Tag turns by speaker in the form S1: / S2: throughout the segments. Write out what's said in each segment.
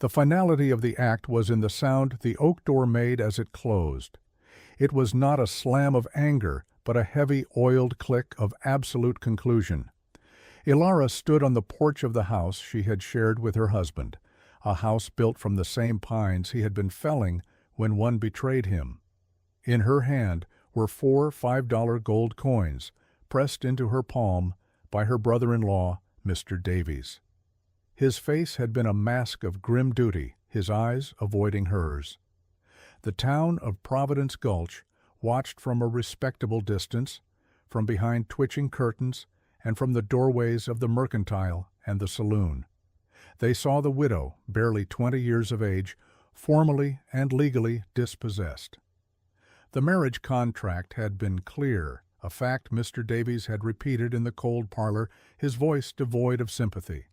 S1: The finality of the act was in the sound the oak door made as it closed. It was not a slam of anger, but a heavy, oiled click of absolute conclusion. Ilara stood on the porch of the house she had shared with her husband, a house built from the same pines he had been felling when one betrayed him. In her hand were 4 $5 gold coins, pressed into her palm by her brother-in-law, Mr. Davies. His face had been a mask of grim duty, his eyes avoiding hers. The town of Providence Gulch watched from a respectable distance, from behind twitching curtains, and from the doorways of the mercantile and the saloon. They saw the widow, barely 20 years of age, formally and legally dispossessed. The marriage contract had been clear, a fact Mr. Davies had repeated in the cold parlor, his voice devoid of sympathy.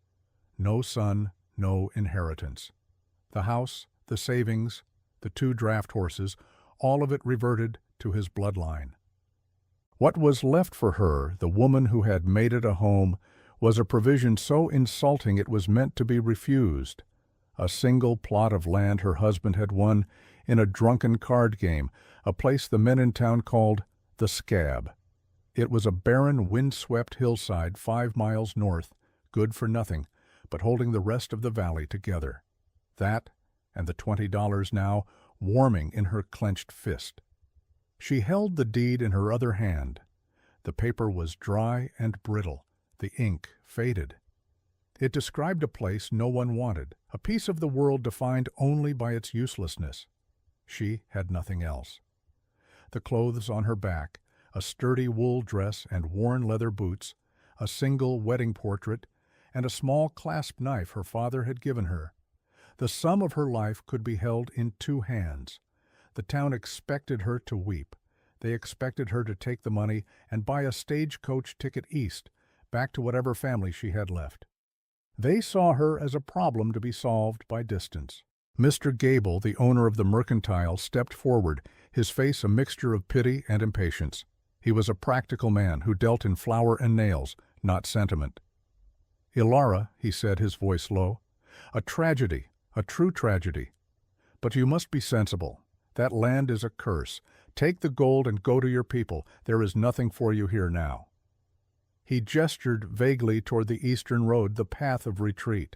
S1: No son, no inheritance. The house, the savings, the 2 draft horses, all of it reverted to his bloodline. What was left for her, the woman who had made it a home, was a provision so insulting it was meant to be refused. A single plot of land her husband had won in a drunken card game, a place the men in town called the Scab. It was a barren, wind-swept hillside 5 miles north, good for nothing, but holding the rest of the valley together. That, and the $20 now, warming in her clenched fist. She held the deed in her other hand. The paper was dry and brittle, the ink faded. It described a place no one wanted, a piece of the world defined only by its uselessness. She had nothing else. The clothes on her back, a sturdy wool dress and worn leather boots, a single wedding portrait, and a small clasp knife her father had given her. The sum of her life could be held in 2 hands. The town expected her to weep. They expected her to take the money and buy a stagecoach ticket east, back to whatever family she had left. They saw her as a problem to be solved by distance. Mr. Gable, the owner of the mercantile, stepped forward, his face a mixture of pity and impatience. He was a practical man who dealt in flour and nails, not sentiment. "Ilara," he said, his voice low, "a tragedy, a true tragedy. But you must be sensible. That land is a curse. Take the gold and go to your people. There is nothing for you here now." He gestured vaguely toward the eastern road, the path of retreat.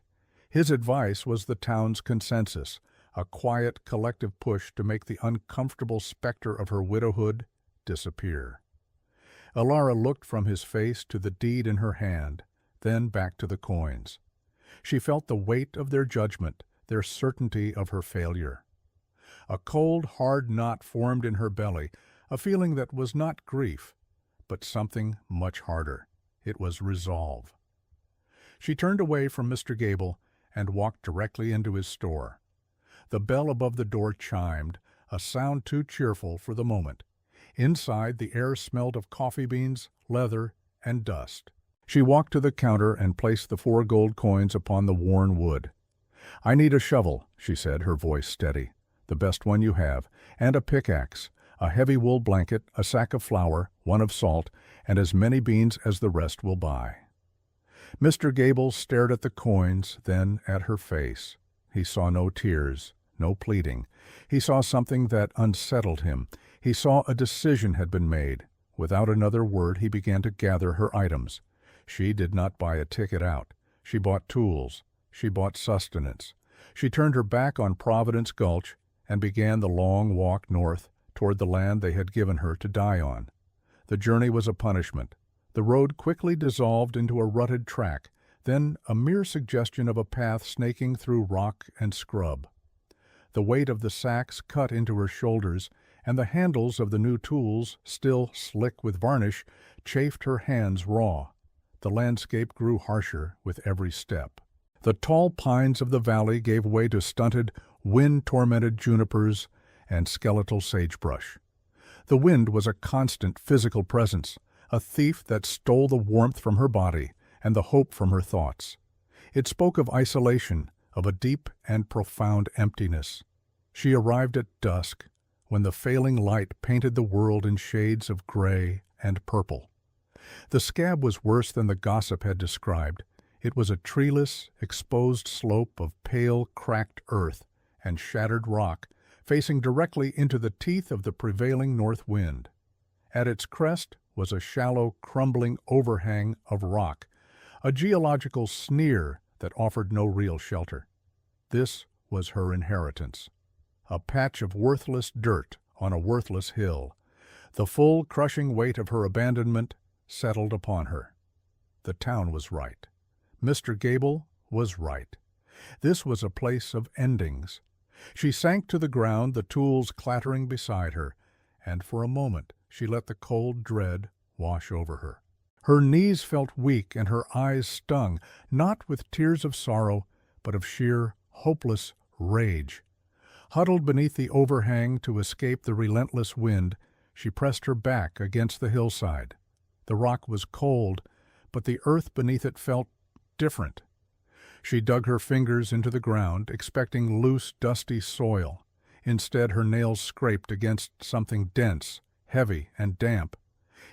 S1: His advice was the town's consensus, a quiet, collective push to make the uncomfortable specter of her widowhood disappear. Ilara looked from his face to the deed in her hand, then back to the coins. She felt the weight of their judgment, their certainty of her failure. A cold, hard knot formed in her belly, a feeling that was not grief, but something much harder. It was resolve. She turned away from Mr. Gable and walked directly into his store. The bell above the door chimed, a sound too cheerful for the moment. Inside, the air smelled of coffee beans, leather, and dust. She walked to the counter and placed the 4 gold coins upon the worn wood. "I need a shovel," she said, her voice steady, "the best one you have, and a pickaxe, a heavy wool blanket, a sack of flour, 1 of salt, and as many beans as the rest will buy." Mr. Gable stared at the coins, then at her face. He saw no tears, no pleading. He saw something that unsettled him. He saw a decision had been made. Without another word, he began to gather her items. She did not buy a ticket out. She bought tools. She bought sustenance. She turned her back on Providence Gulch and began the long walk north toward the land they had given her to die on. The journey was a punishment. The road quickly dissolved into a rutted track, then a mere suggestion of a path snaking through rock and scrub. The weight of the sacks cut into her shoulders, and the handles of the new tools, still slick with varnish, chafed her hands raw. The landscape grew harsher with every step. The tall pines of the valley gave way to stunted, wind-tormented junipers and skeletal sagebrush. The wind was a constant physical presence, a thief that stole the warmth from her body and the hope from her thoughts. It spoke of isolation, of a deep and profound emptiness. She arrived at dusk, when the failing light painted the world in shades of gray and purple. The scab was worse than the gossip had described. It was a treeless, exposed slope of pale, cracked earth and shattered rock, facing directly into the teeth of the prevailing north wind. At its crest was a shallow, crumbling overhang of rock, a geological sneer that offered no real shelter. This was her inheritance. A patch of worthless dirt on a worthless hill. The full, crushing weight of her abandonment settled upon her. The town was right. Mr. Gable was right. This was a place of endings. She sank to the ground, the tools clattering beside her, and for a moment she let the cold dread wash over her. Her knees felt weak and her eyes stung, not with tears of sorrow, but of sheer, hopeless rage. Huddled beneath the overhang to escape the relentless wind, she pressed her back against the hillside. The rock was cold, but the earth beneath it felt different. She dug her fingers into the ground, expecting loose, dusty soil. Instead, her nails scraped against something dense, heavy, and damp.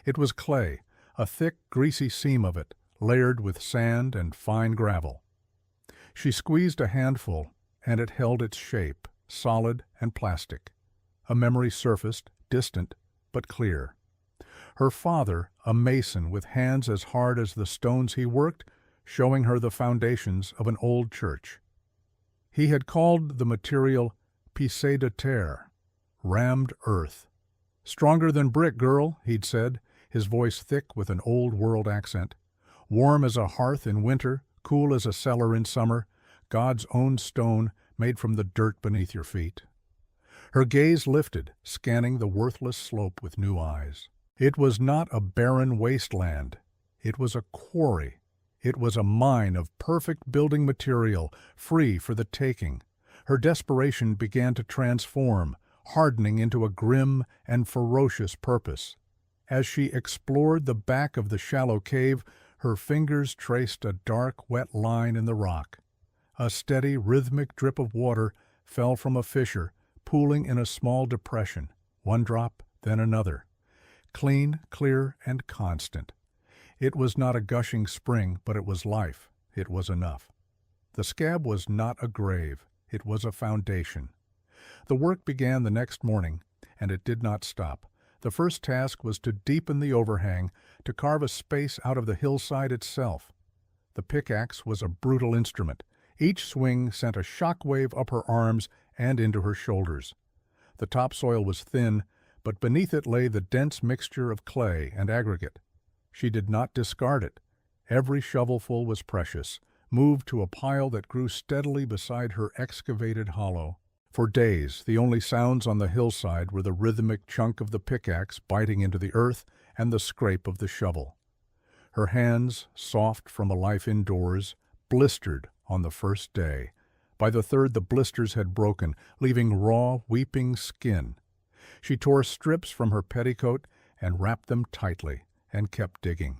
S1: It was clay, a thick, greasy seam of it, layered with sand and fine gravel. She squeezed a handful, and it held its shape, solid and plastic. A memory surfaced, distant but clear. Her father, a mason with hands as hard as the stones he worked, showing her the foundations of an old church. He had called the material piece de terre, rammed earth. "Stronger than brick, girl," he'd said, his voice thick with an old-world accent. "Warm as a hearth in winter, cool as a cellar in summer, God's own stone made from the dirt beneath your feet." Her gaze lifted, scanning the worthless slope with new eyes. It was not a barren wasteland. It was a quarry. It was a mine of perfect building material, free for the taking. Her desperation began to transform, hardening into a grim and ferocious purpose. As she explored the back of the shallow cave, her fingers traced a dark, wet line in the rock. A steady, rhythmic drip of water fell from a fissure, pooling in a small depression, one drop, then another. Clean, clear, and constant. It was not a gushing spring, but it was life. It was enough. The scab was not a grave. It was a foundation. The work began the next morning, and it did not stop. The first task was to deepen the overhang, to carve a space out of the hillside itself. The pickaxe was a brutal instrument. Each swing sent a shock wave up her arms and into her shoulders. The topsoil was thin, but beneath it lay the dense mixture of clay and aggregate. She did not discard it. Every shovelful was precious, moved to a pile that grew steadily beside her excavated hollow. For days, the only sounds on the hillside were the rhythmic chunk of the pickaxe biting into the earth and the scrape of the shovel. Her hands, soft from a life indoors, blistered on the first day. By the third, the blisters had broken, leaving raw, weeping skin. She tore strips from her petticoat and wrapped them tightly, and kept digging.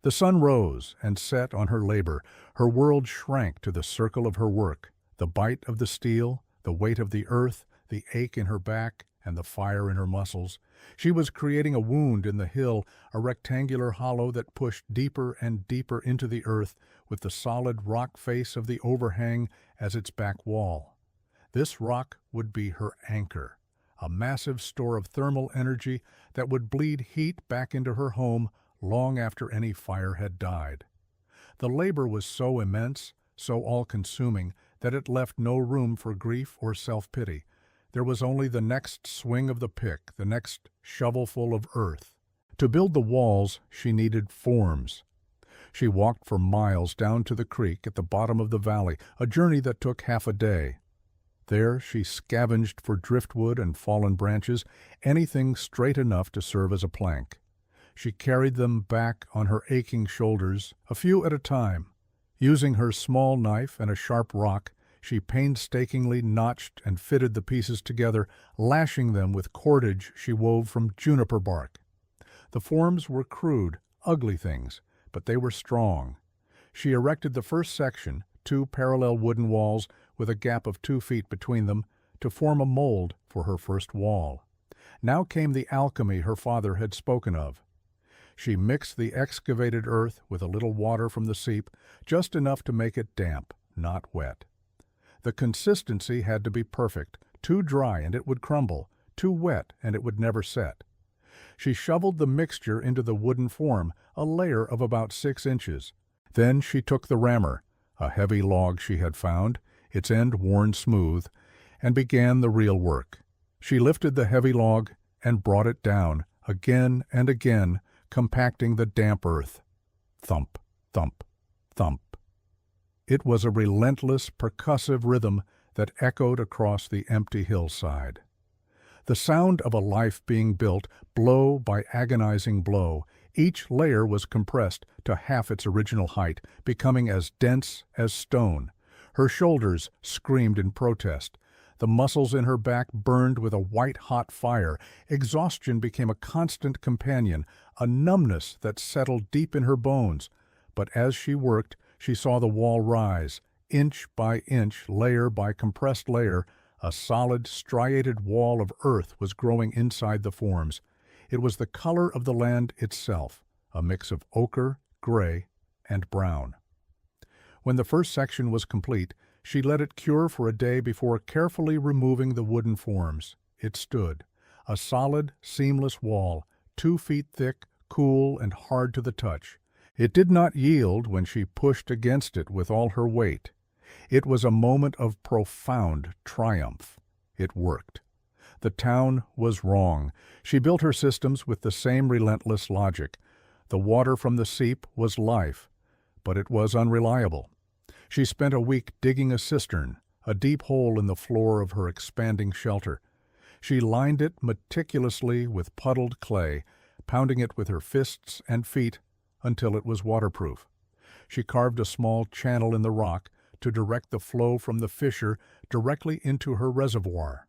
S1: The sun rose and set on her labor. Her world shrank to the circle of her work, the bite of the steel, the weight of the earth, the ache in her back, and the fire in her muscles. She was creating a wound in the hill, a rectangular hollow that pushed deeper and deeper into the earth, with the solid rock face of the overhang as its back wall. This rock would be her anchor, a massive store of thermal energy that would bleed heat back into her home long after any fire had died. The labor was so immense, so all-consuming, that it left no room for grief or self-pity. There was only the next swing of the pick, the next shovelful of earth. To build the walls, she needed forms. She walked for miles down to the creek at the bottom of the valley, a journey that took half a day. There she scavenged for driftwood and fallen branches, anything straight enough to serve as a plank. She carried them back on her aching shoulders, a few at a time. Using her small knife and a sharp rock, she painstakingly notched and fitted the pieces together, lashing them with cordage she wove from juniper bark. The forms were crude, ugly things, but they were strong. She erected the first section, 2 parallel wooden walls with a gap of 2 feet between them, to form a mold for her first wall. Now came the alchemy her father had spoken of. She mixed the excavated earth with a little water from the seep, just enough to make it damp, not wet. The consistency had to be perfect. Too dry and it would crumble, too wet and it would never set. She shoveled the mixture into the wooden form, a layer of about 6 inches. Then she took the rammer, a heavy log she had found, its end worn smooth, and began the real work. She lifted the heavy log and brought it down, again and again, compacting the damp earth. Thump, thump, thump. It was a relentless, percussive rhythm that echoed across the empty hillside. The sound of a life being built, blow by agonizing blow. Each layer was compressed to half its original height, becoming as dense as stone. Her shoulders screamed in protest. The muscles in her back burned with a white-hot fire. Exhaustion became a constant companion, a numbness that settled deep in her bones. But as she worked, she saw the wall rise. Inch by inch, layer by compressed layer, a solid, striated wall of earth was growing inside the forms. It was the color of the land itself, a mix of ochre, gray, and brown. When the first section was complete, she let it cure for a day before carefully removing the wooden forms. It stood, a solid, seamless wall, 2 feet thick, cool, and hard to the touch. It did not yield when she pushed against it with all her weight. It was a moment of profound triumph. It worked. The town was wrong. She built her systems with the same relentless logic. The water from the seep was life, but it was unreliable. She spent a week digging a cistern, a deep hole in the floor of her expanding shelter. She lined it meticulously with puddled clay, pounding it with her fists and feet until it was waterproof. She carved a small channel in the rock to direct the flow from the fissure directly into her reservoir.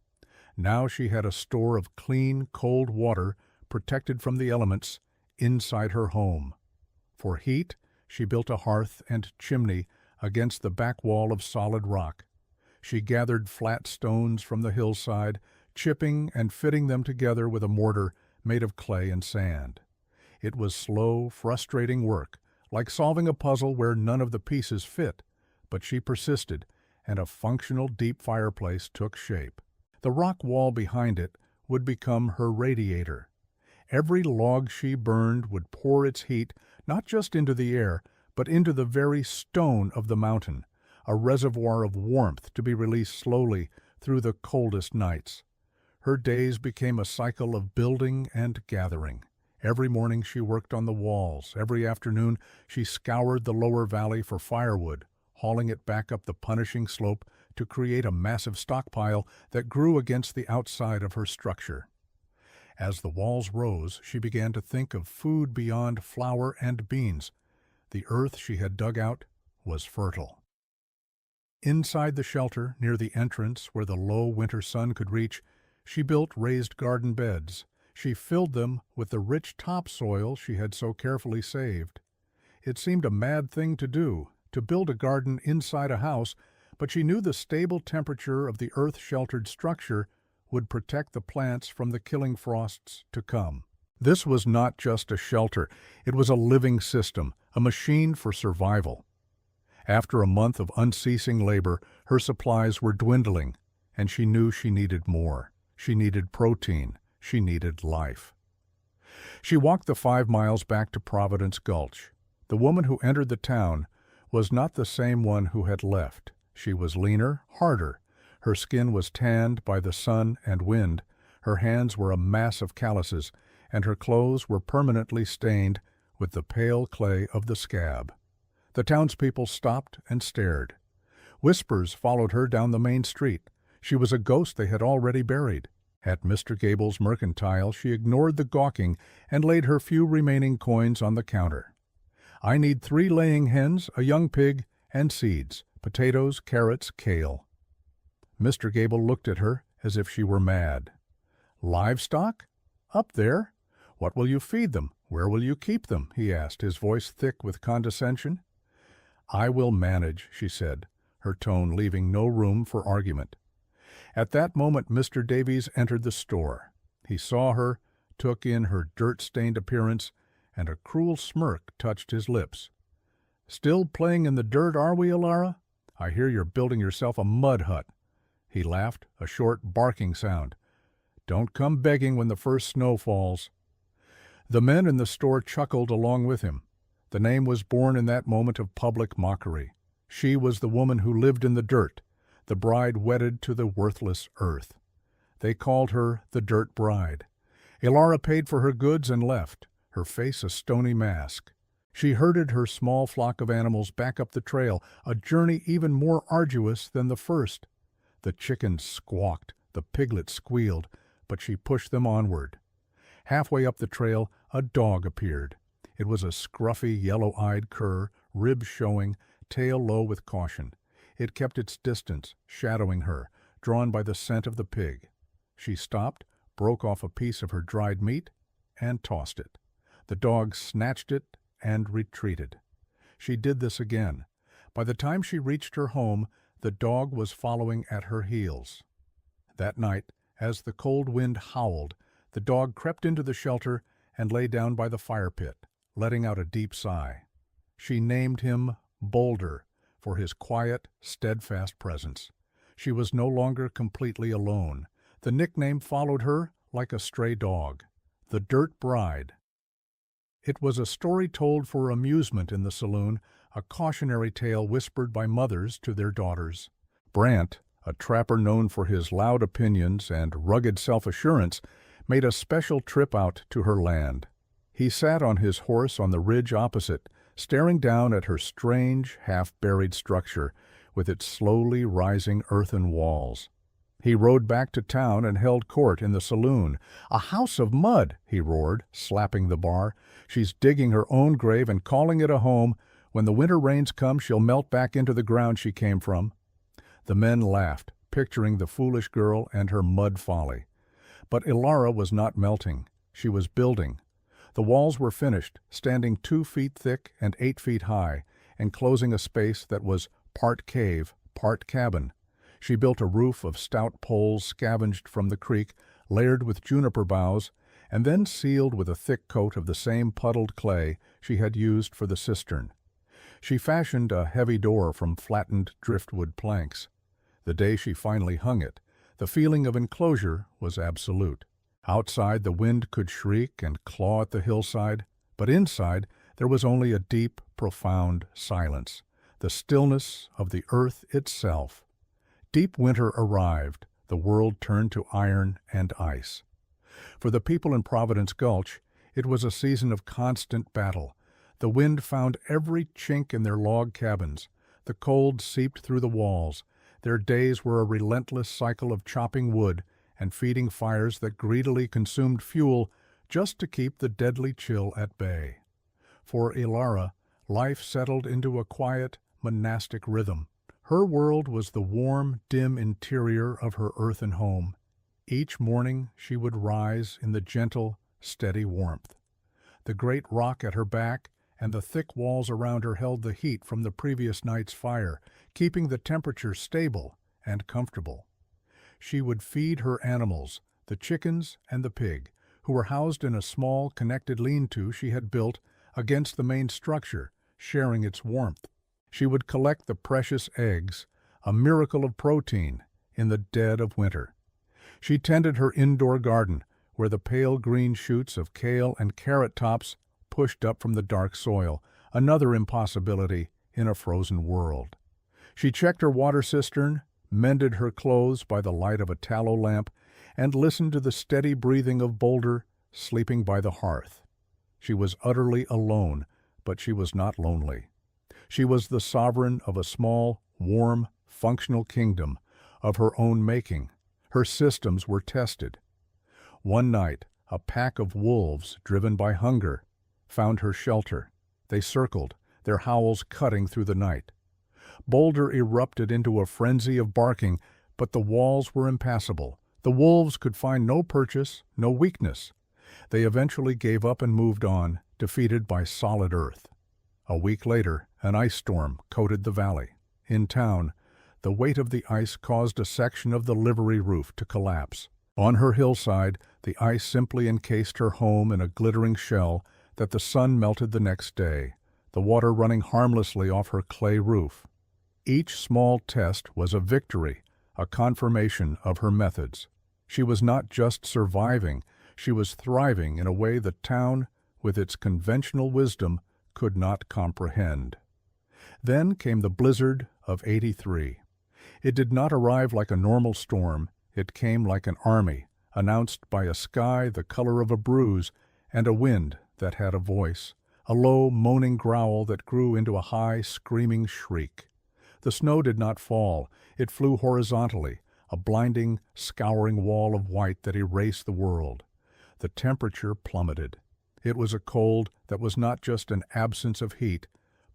S1: Now she had a store of clean, cold water, protected from the elements, inside her home. For heat, she built a hearth and chimney against the back wall of solid rock. She gathered flat stones from the hillside, chipping and fitting them together with a mortar made of clay and sand. It was slow, frustrating work, like solving a puzzle where none of the pieces fit, but she persisted, and a functional deep fireplace took shape. The rock wall behind it would become her radiator. Every log she burned would pour its heat not just into the air, but into the very stone of the mountain, a reservoir of warmth to be released slowly through the coldest nights. Her days became a cycle of building and gathering. Every morning she worked on the walls. Every afternoon she scoured the lower valley for firewood, hauling it back up the punishing slope to create a massive stockpile that grew against the outside of her structure. As the walls rose, she began to think of food beyond flour and beans. The earth she had dug out was fertile. Inside the shelter, near the entrance where the low winter sun could reach, she built raised garden beds. She filled them with the rich topsoil she had so carefully saved. It seemed a mad thing to do, to build a garden inside a house, but she knew the stable temperature of the earth-sheltered structure would protect the plants from the killing frosts to come. This was not just a shelter, it was a living system, a machine for survival. After a month of unceasing labor, her supplies were dwindling, and she knew she needed more. She needed protein. She needed life. She walked the 5 miles back to Providence Gulch. The woman who entered the town was not the same one who had left. She was leaner, harder. Her skin was tanned by the sun and wind. Her hands were a mass of calluses, and her clothes were permanently stained with the pale clay of the scab. The townspeople stopped and stared. Whispers followed her down the main street. She was a ghost they had already buried. At Mr. Gable's mercantile, she ignored the gawking and laid her few remaining coins on the counter. "I need 3 laying hens, a young pig, and seeds, potatoes, carrots, kale." Mr. Gable looked at her as if she were mad. "Livestock? Up there? What will you feed them? Where will you keep them?" he asked, his voice thick with condescension. "I will manage," she said, her tone leaving no room for argument. At that moment Mr. Davies entered the store. He saw her, took in her dirt-stained appearance, and a cruel smirk touched his lips. "Still playing in the dirt, are we, Ilara? I hear you're building yourself a mud hut." He laughed, a short barking sound. "Don't come begging when the first snow falls." The men in the store chuckled along with him. The name was born in that moment of public mockery. She was the woman who lived in the dirt, the bride wedded to the worthless earth. They called her the Dirt Bride. Ilara paid for her goods and left, her face a stony mask. She herded her small flock of animals back up the trail, a journey even more arduous than the first. The chickens squawked, the piglets squealed, but she pushed them onward. Halfway up the trail, a dog appeared. It was a scruffy, yellow-eyed cur, ribs showing, tail low with caution. It kept its distance, shadowing her, drawn by the scent of the pig. She stopped, broke off a piece of her dried meat, and tossed it. The dog snatched it and retreated. She did this again. By the time she reached her home, the dog was following at her heels. That night, as the cold wind howled, the dog crept into the shelter and lay down by the fire pit, letting out a deep sigh. She named him Boulder for his quiet, steadfast presence. She was no longer completely alone. The nickname followed her like a stray dog, the Dirt Bride. It was a story told for amusement in the saloon, a cautionary tale whispered by mothers to their daughters. Brant, a trapper known for his loud opinions and rugged self-assurance, made a special trip out to her land. He sat on his horse on the ridge opposite, staring down at her strange, half-buried structure, with its slowly rising earthen walls. He rode back to town and held court in the saloon. "A house of mud!" he roared, slapping the bar. "She's digging her own grave and calling it a home. When the winter rains come, she'll melt back into the ground she came from." The men laughed, picturing the foolish girl and her mud folly. But Ilara was not melting. She was building. The walls were finished, standing 2 feet thick and 8 feet high, enclosing a space that was part cave, part cabin. She built a roof of stout poles scavenged from the creek, layered with juniper boughs, and then sealed with a thick coat of the same puddled clay she had used for the cistern. She fashioned a heavy door from flattened driftwood planks. The day she finally hung it, the feeling of enclosure was absolute. Outside, the wind could shriek and claw at the hillside, but inside there was only a deep, profound silence, the stillness of the earth itself. Deep winter arrived. The world turned to iron and ice. For the people in Providence Gulch, it was a season of constant battle. The wind found every chink in their log cabins. The cold seeped through the walls. Their days were a relentless cycle of chopping wood and feeding fires that greedily consumed fuel just to keep the deadly chill at bay. For Ilara, life settled into a quiet, monastic rhythm. Her world was the warm, dim interior of her earthen home. Each morning she would rise in the gentle, steady warmth. The great rock at her back and the thick walls around her held the heat from the previous night's fire, keeping the temperature stable and comfortable. She would feed her animals, the chickens and the pig, who were housed in a small, connected lean-to she had built against the main structure, sharing its warmth. She would collect the precious eggs, a miracle of protein, in the dead of winter. She tended her indoor garden, where the pale green shoots of kale and carrot tops pushed up from the dark soil, another impossibility in a frozen world. She checked her water cistern, mended her clothes by the light of a tallow lamp, and listened to the steady breathing of Boulder sleeping by the hearth. She was utterly alone, but she was not lonely. She was the sovereign of a small, warm, functional kingdom of her own making. Her systems were tested. One night, a pack of wolves, driven by hunger, found her shelter. They circled, their howls cutting through the night. Boulder erupted into a frenzy of barking, but the walls were impassable. The wolves could find no purchase, no weakness. They eventually gave up and moved on, defeated by solid earth. A week later, an ice storm coated the valley. In town, the weight of the ice caused a section of the livery roof to collapse. On her hillside, the ice simply encased her home in a glittering shell that the sun melted the next day, the water running harmlessly off her clay roof. Each small test was a victory, a confirmation of her methods. She was not just surviving, she was thriving in a way the town, with its conventional wisdom, could not comprehend. Then came the blizzard of '83. It did not arrive like a normal storm, it came like an army, announced by a sky the color of a bruise and a wind that had a voice, a low, moaning growl that grew into a high, screaming shriek. The snow did not fall, it flew horizontally, a blinding, scouring wall of white that erased the world. The temperature plummeted. It was a cold that was not just an absence of heat,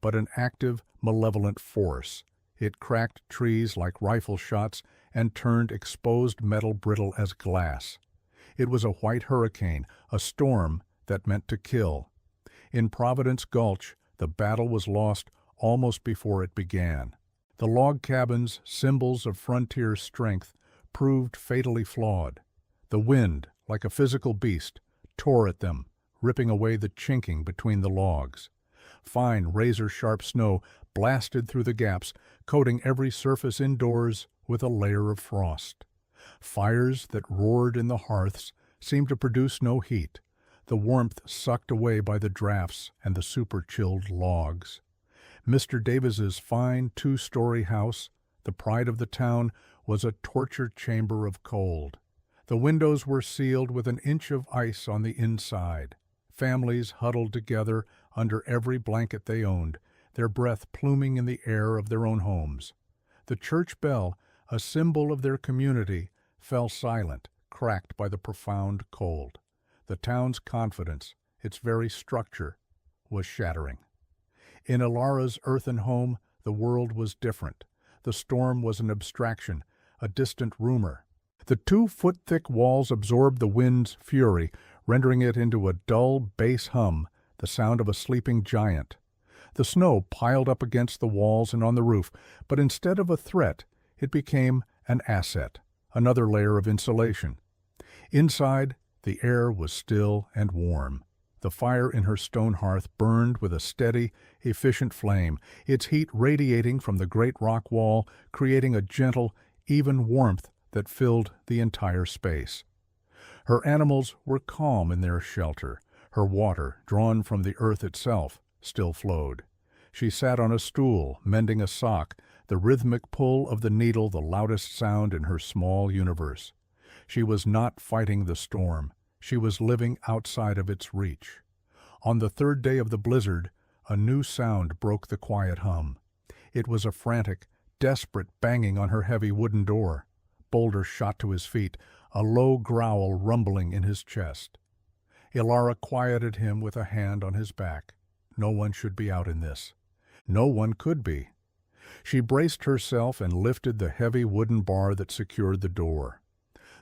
S1: but an active, malevolent force. It cracked trees like rifle shots and turned exposed metal brittle as glass. It was a white hurricane, a storm that meant to kill. In Providence Gulch, the battle was lost almost before it began. The log cabins, symbols of frontier strength, proved fatally flawed. The wind, like a physical beast, tore at them, ripping away the chinking between the logs. Fine, razor-sharp snow blasted through the gaps, coating every surface indoors with a layer of frost. Fires that roared in the hearths seemed to produce no heat, the warmth sucked away by the drafts and the super-chilled logs. Mr. Davis's fine two-story house, the pride of the town, was a torture chamber of cold. The windows were sealed with an inch of ice on the inside. Families huddled together under every blanket they owned, their breath pluming in the air of their own homes. The church bell, a symbol of their community, fell silent, cracked by the profound cold. The town's confidence, its very structure, was shattering. In Ilara's earthen home, the world was different. The storm was an abstraction, a distant rumor. The 2-foot-thick walls absorbed the wind's fury, rendering it into a dull bass hum, the sound of a sleeping giant. The snow piled up against the walls and on the roof, but instead of a threat, it became an asset, another layer of insulation. Inside, the air was still and warm. The fire in her stone hearth burned with a steady, efficient flame, its heat radiating from the great rock wall, creating a gentle, even warmth that filled the entire space. Her animals were calm in their shelter. Her water, drawn from the earth itself, still flowed. She sat on a stool, mending a sock, the rhythmic pull of the needle the loudest sound in her small universe. She was not fighting the storm. She was living outside of its reach. On the third day of the blizzard, a new sound broke the quiet hum. It was a frantic, desperate banging on her heavy wooden door. Boulder shot to his feet, a low growl rumbling in his chest. Ilara quieted him with a hand on his back. No one should be out in this. No one could be. She braced herself and lifted the heavy wooden bar that secured the door.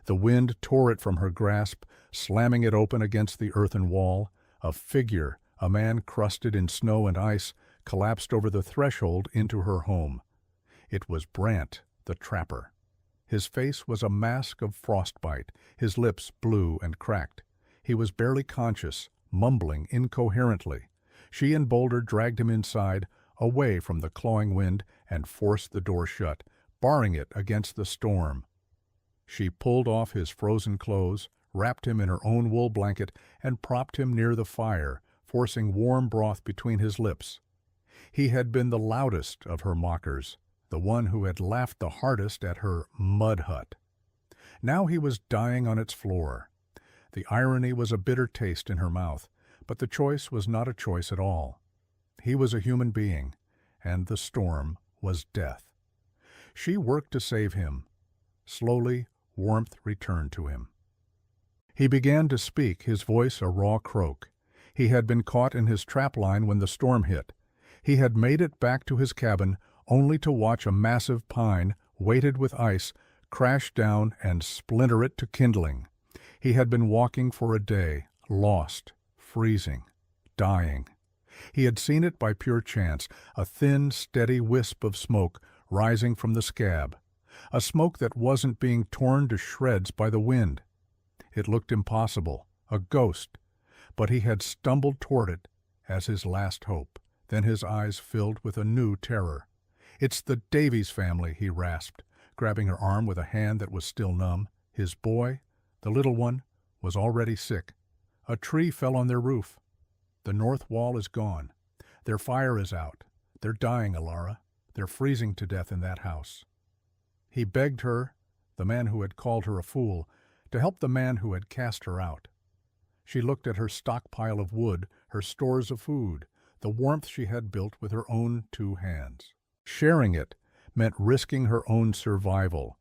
S1: The wind tore it from her grasp, slamming it open against the earthen wall. A figure, a man crusted in snow and ice, collapsed over the threshold into her home. It was Brant, the trapper. His face was a mask of frostbite, his lips blue and cracked. He was barely conscious, mumbling incoherently. She and Boulder dragged him inside, away from the clawing wind, and forced the door shut, barring it against the storm. She pulled off his frozen clothes, wrapped him in her own wool blanket, and propped him near the fire, forcing warm broth between his lips. He had been the loudest of her mockers, the one who had laughed the hardest at her mud hut. Now he was dying on its floor. The irony was a bitter taste in her mouth, but the choice was not a choice at all. He was a human being, and the storm was death. She worked to save him. Slowly, warmth returned to him. He began to speak, his voice a raw croak. He had been caught in his trap line when the storm hit. He had made it back to his cabin only to watch a massive pine, weighted with ice, crash down and splinter it to kindling. He had been walking for a day, lost, freezing, dying. He had seen it by pure chance, a thin, steady wisp of smoke rising from the scab, a smoke that wasn't being torn to shreds by the wind. It looked impossible, a ghost, but he had stumbled toward it as his last hope. Then his eyes filled with a new terror. "It's the Davies family," he rasped, grabbing her arm with a hand that was still numb. His boy, the little one, was already sick. A tree fell on their roof. The north wall is gone. Their fire is out. They're dying, Elara. They're freezing to death in that house. He begged her, the man who had called her a fool, to help the man who had cast her out. She looked at her stockpile of wood, her stores of food, the warmth she had built with her own 2 hands. Sharing it meant risking her own survival.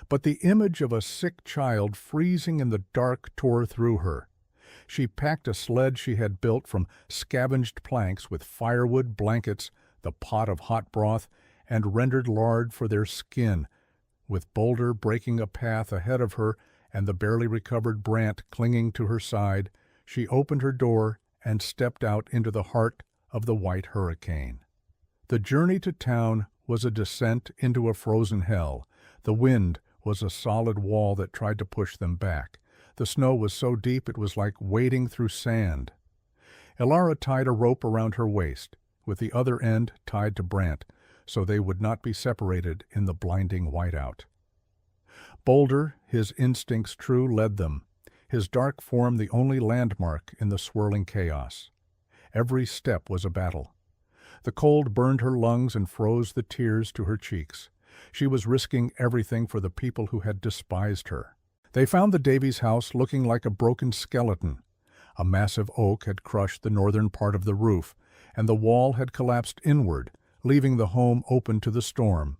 S1: But the image of a sick child freezing in the dark tore through her. She packed a sled she had built from scavenged planks with firewood, blankets, the pot of hot broth, and rendered lard for their skin, with Boulder breaking a path ahead of her and the barely recovered Brant clinging to her side. She opened her door and stepped out into the heart of the white hurricane. The journey to town was a descent into a frozen hell. The wind was a solid wall that tried to push them back. The snow was so deep it was like wading through sand. Elara tied a rope around her waist, with the other end tied to Brant, so they would not be separated in the blinding whiteout. Boulder, his instincts true, led them, his dark form the only landmark in the swirling chaos. Every step was a battle. The cold burned her lungs and froze the tears to her cheeks. She was risking everything for the people who had despised her. They found the Davies house looking like a broken skeleton. A massive oak had crushed the northern part of the roof, and the wall had collapsed inward, leaving the home open to the storm.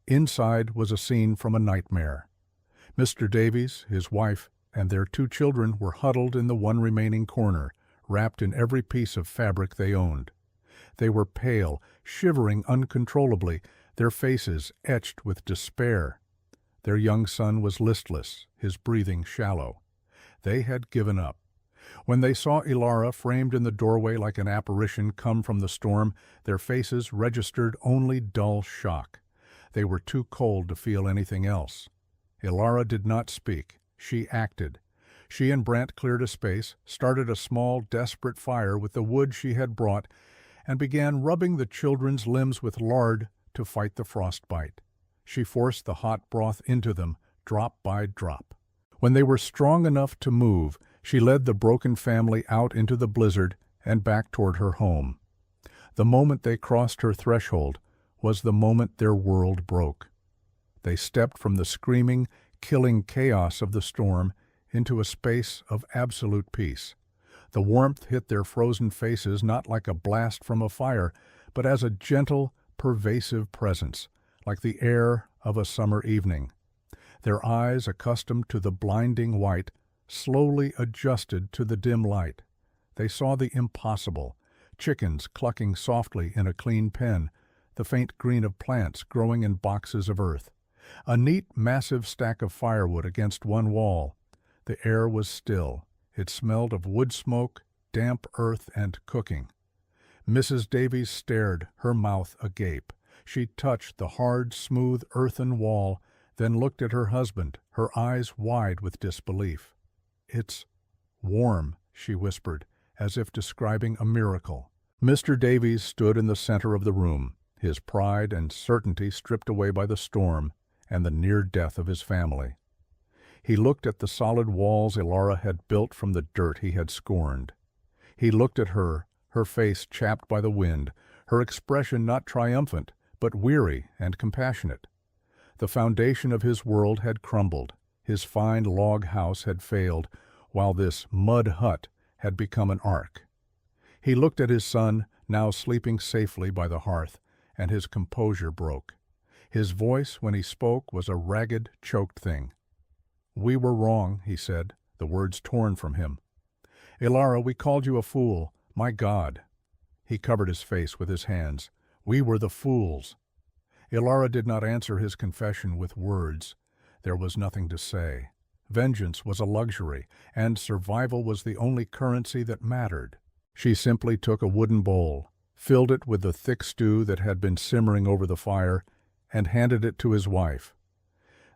S1: Inside was a scene from a nightmare. Mr. Davies, his wife, and their 2 children were huddled in the one remaining corner, wrapped in every piece of fabric they owned. They were pale, shivering uncontrollably, their faces etched with despair. Their young son was listless, his breathing shallow. They had given up. When they saw Elara framed in the doorway like an apparition come from the storm, their faces registered only dull shock. They were too cold to feel anything else. Elara did not speak. She acted. She and Brant cleared a space, started a small, desperate fire with the wood she had brought, and began rubbing the children's limbs with lard to fight the frostbite. She forced the hot broth into them, drop by drop. When they were strong enough to move, she led the broken family out into the blizzard and back toward her home. The moment they crossed her threshold was the moment their world broke. They stepped from the screaming, killing chaos of the storm into a space of absolute peace. The warmth hit their frozen faces not like a blast from a fire, but as a gentle, pervasive presence, like the air of a summer evening. Their eyes, accustomed to the blinding white, slowly adjusted to the dim light. They saw the impossible, chickens clucking softly in a clean pen, the faint green of plants growing in boxes of earth, a neat, massive stack of firewood against one wall. The air was still. It smelled of wood smoke, damp earth, and cooking. Mrs. Davies stared, her mouth agape. She touched the hard, smooth earthen wall, then looked at her husband, her eyes wide with disbelief. "It's warm," she whispered, as if describing a miracle. Mr. Davies stood in the center of the room, his pride and certainty stripped away by the storm and the near death of his family. He looked at the solid walls Elara had built from the dirt he had scorned. He looked at her, her face chapped by the wind, her expression not triumphant, but weary and compassionate. The foundation of his world had crumbled. His fine log house had failed, while this mud hut had become an ark. He looked at his son, now sleeping safely by the hearth, and his composure broke. His voice, when he spoke, was a ragged, choked thing. "We were wrong," he said, the words torn from him. "Elara, we called you a fool. My God." He covered his face with his hands. "We were the fools." Elara did not answer his confession with words. There was nothing to say. Vengeance was a luxury, and survival was the only currency that mattered. She simply took a wooden bowl, filled it with the thick stew that had been simmering over the fire, and handed it to his wife.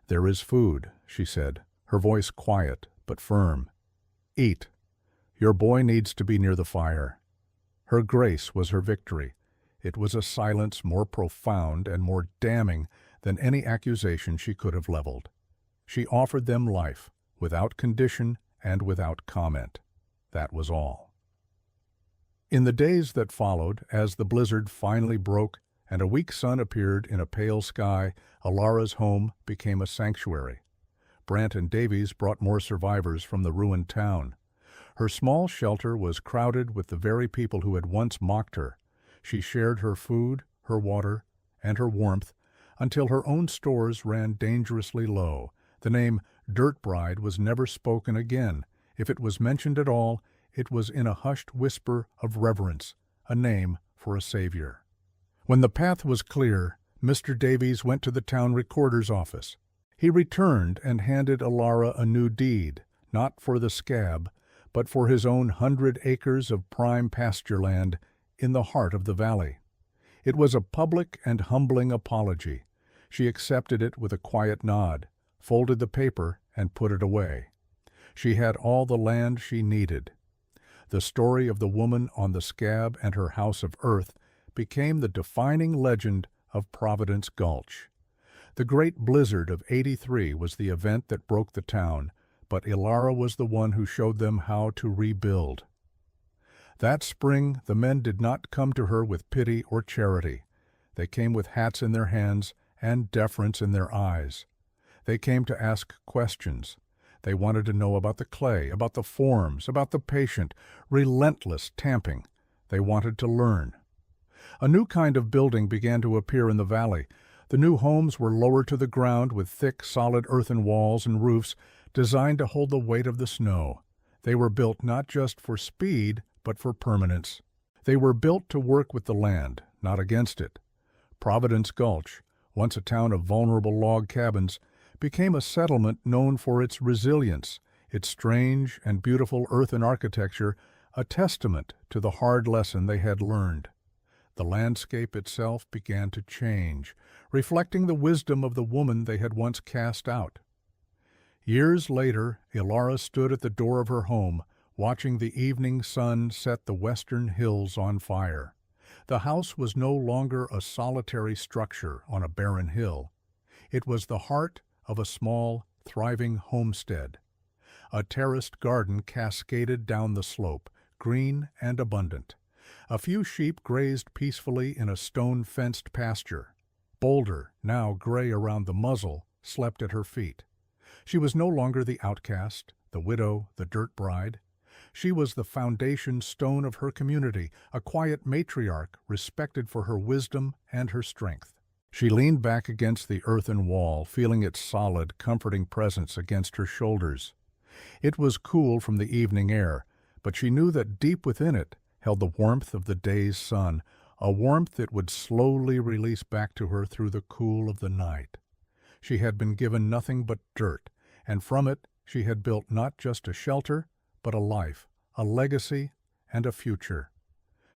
S1: "There is food," she said, her voice quiet but firm. "Eat. Your boy needs to be near the fire." Her grace was her victory. It was a silence more profound and more damning than any accusation she could have leveled. She offered them life, without condition and without comment. That was all. In the days that followed, as the blizzard finally broke and a weak sun appeared in a pale sky, Ilara's home became a sanctuary. Brant and Davies brought more survivors from the ruined town. Her small shelter was crowded with the very people who had once mocked her. She shared her food, her water, and her warmth until her own stores ran dangerously low. The name Dirt Bride was never spoken again. If it was mentioned at all, it was in a hushed whisper of reverence, a name for a savior. When the path was clear, Mr. Davies went to the town recorder's office. He returned and handed Ilara a new deed, not for the scab, but for his own 100 acres of prime pasture land in the heart of the valley. It was a public and humbling apology. She accepted it with a quiet nod, folded the paper, and put it away. She had all the land she needed. The story of the woman on the scab and her house of earth became the defining legend of Providence Gulch. The great blizzard of '83 was the event that broke the town, but Ilara was the one who showed them how to rebuild. That spring, the men did not come to her with pity or charity. They came with hats in their hands and deference in their eyes. They came to ask questions. They wanted to know about the clay, about the forms, about the patient, relentless tamping. They wanted to learn. A new kind of building began to appear in the valley. The new homes were lower to the ground with thick, solid earthen walls and roofs designed to hold the weight of the snow. They were built not just for speed, but for permanence. They were built to work with the land, not against it. Providence Gulch, once a town of vulnerable log cabins, became a settlement known for its resilience, its strange and beautiful earthen architecture, a testament to the hard lesson they had learned. The landscape itself began to change, reflecting the wisdom of the woman they had once cast out. Years later, Ilara stood at the door of her home, watching the evening sun set the western hills on fire. The house was no longer a solitary structure on a barren hill. It was the heart of a small, thriving homestead. A terraced garden cascaded down the slope, green and abundant. A few sheep grazed peacefully in a stone-fenced pasture. Boulder, now gray around the muzzle, slept at her feet. She was no longer the outcast, the widow, the dirt bride. She was the foundation stone of her community, a quiet matriarch respected for her wisdom and her strength. She leaned back against the earthen wall, feeling its solid, comforting presence against her shoulders. It was cool from the evening air, but she knew that deep within it held the warmth of the day's sun, a warmth that would slowly release back to her through the cool of the night. She had been given nothing but dirt, and from it she had built not just a shelter, but a life, a legacy, and a future.